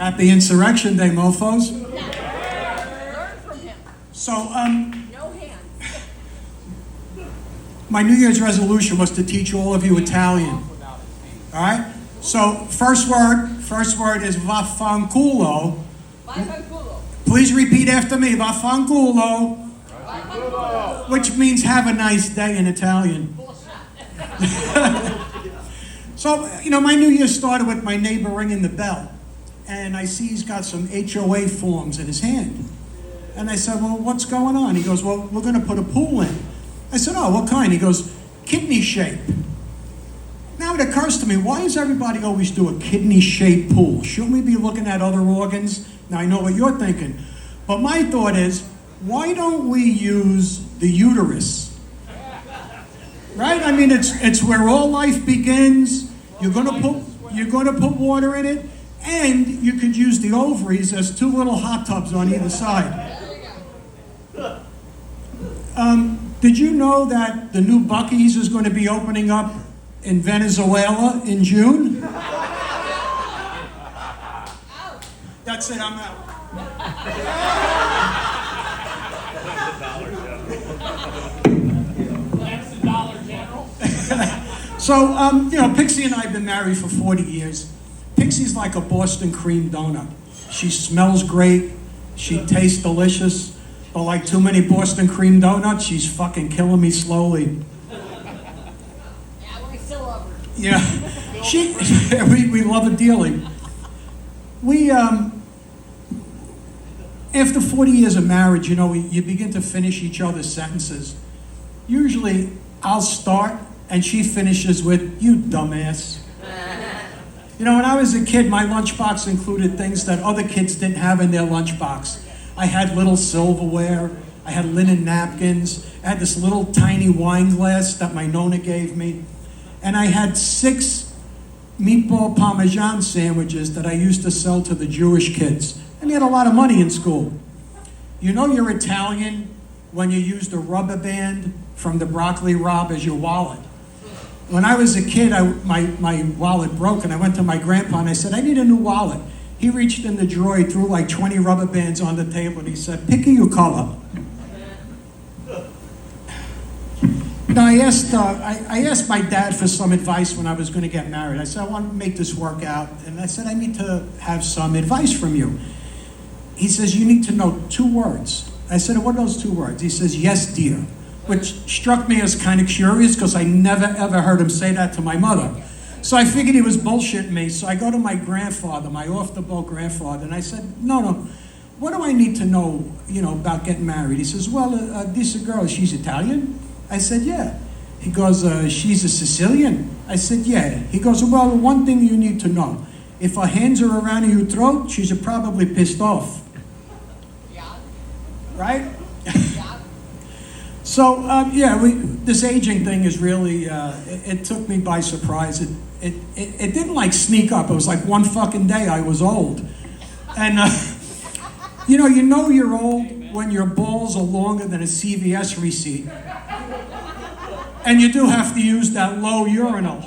Happy Insurrection Day, mofos. Learn from him. So, No hands. my New Year's resolution was to teach all of you Italian. All right? So, first word is vaffanculo. Vaffanculo. Please repeat after me, vaffanculo, Vaffanculo. which means have a nice day in Italian. So, my New Year started with my neighbor ringing the bell. And I see he's got some HOA forms in his hand. And I said, well, what's going on? He goes, well, we're going to put a pool in. I said, oh, what kind? He goes, kidney shape. Now it occurs to me, why does everybody always do a kidney-shaped pool? Shouldn't we be looking at other organs? Now I know what you're thinking. But my thought is, why don't we use the uterus? Right? I mean, it's where all life begins. You're going to put water in it, and you could use the ovaries as two little hot tubs on either side. Did you know that the new Buc-ee's is going to be opening up in Venezuela in June? That's it, I'm out. That's the Dollar General. So, Pixie and I have been married for 40 years. Pixie's like a Boston cream donut. She smells great. She tastes delicious. But like too many Boston cream donuts, she's fucking killing me slowly. Yeah, we still love her. Yeah, we love her dearly. We, after 40 years of marriage, you begin to finish each other's sentences. Usually, I'll start and she finishes with, you dumbass. When I was a kid, my lunchbox included things that other kids didn't have in their lunchbox. I had little silverware, I had linen napkins, I had this little tiny wine glass that my Nona gave me, and I had 6 meatball parmesan sandwiches that I used to sell to the Jewish kids. And we had a lot of money in school. You're Italian when you use the rubber band from the broccoli rabe as your wallet. When I was a kid, my wallet broke, and I went to my grandpa and I said, I need a new wallet. He reached in the drawer, he threw like 20 rubber bands on the table, and he said, pick your color. I asked my dad for some advice when I was going to get married. I said, I want to make this work out. And I said, I need to have some advice from you. He says, you need to know 2 words. I said, what are those 2 words? He says, yes, dear, which struck me as kind of curious because I never, ever heard him say that to my mother. So I figured he was bullshitting me. So I go to my grandfather, my off-the-boat grandfather, and I said, no, what do I need to know, about getting married? He says, well, this girl, she's Italian? I said, yeah. He goes, she's a Sicilian? I said, yeah. He goes, well, one thing you need to know. If her hands are around your throat, she's probably pissed off. Yeah. Right? Yeah. So, this aging ththing is really, it took me by surprise. It didn't like sneak up. It was like one fucking day I was old. And, you know you're old when your balls are longer than a CVS receipt. And you do have to use that low urinal.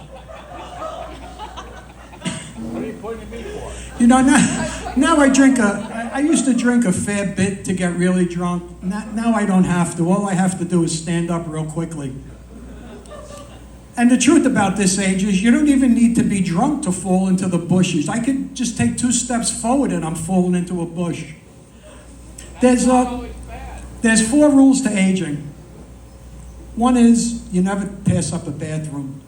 What are you pointing at me for? Now I used to drink a fair bit to get really drunk. Now I don't have to. All I have to do is stand up real quickly. And the truth about this age is you don't even need to be drunk to fall into the bushes. I could just take 2 steps forward and I'm falling into a bush. There's 4 rules to aging. 1 is you never pass up a bathroom.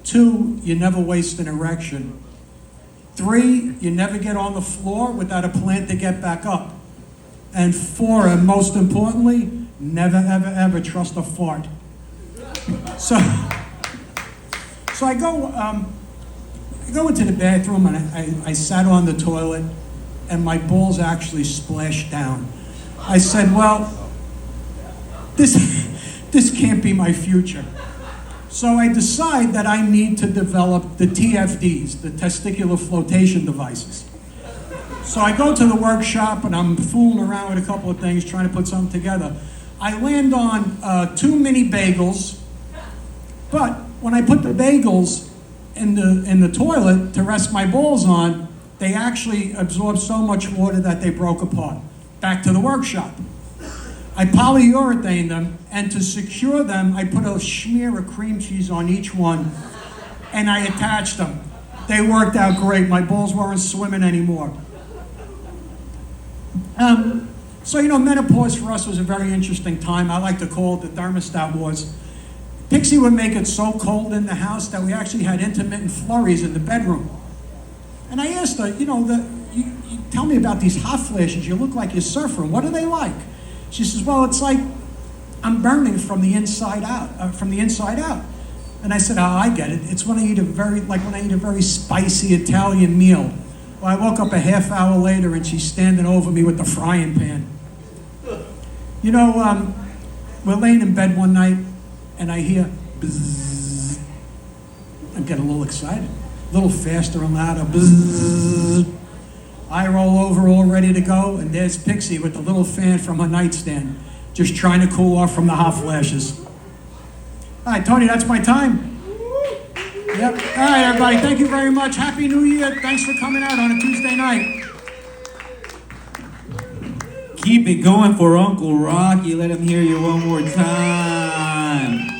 2, you never waste an erection. 3, you never get on the floor without a plan to get back up. And 4, and most importantly, never, ever, ever trust a fart. So I go into the bathroom and I sat on the toilet and my balls actually splashed down. I said, well, this can't be my future. So I decide that I need to develop the TFDs, the testicular flotation devices. So I go to the workshop and I'm fooling around with a couple of things, trying to put something together. I land on 2 mini bagels, but when I put the bagels in the toilet to rest my balls on, they actually absorbed so much water that they broke apart. Back to the workshop. I polyurethane them, and to secure them, I put a smear of cream cheese on each one, and I attached them. They worked out great. My balls weren't swimming anymore. So, menopause for us was a very interesting time. I like to call it the thermostat wars. Pixie would make it so cold in the house that we actually had intermittent flurries in the bedroom. And I asked her, you tell me about these hot flashes. You look like you're surfing. What are they like? She says, well, it's like I'm burning from the inside out. And I said, oh, I get it. It's when I eat a very spicy Italian meal. Well, I woke up a half hour later and she's standing over me with the frying pan. We're laying in bed one night and I hear bzzz. I'm getting a little excited. A little faster and louder. Bzzz. I roll over all ready to go, and there's Pixie with the little fan from her nightstand, just trying to cool off from the hot flashes. All right, Tony, that's my time. Yep. All right, everybody, thank you very much. Happy New Year. Thanks for coming out on a Tuesday night. Keep it going for Uncle Rocky. Let him hear you one more time.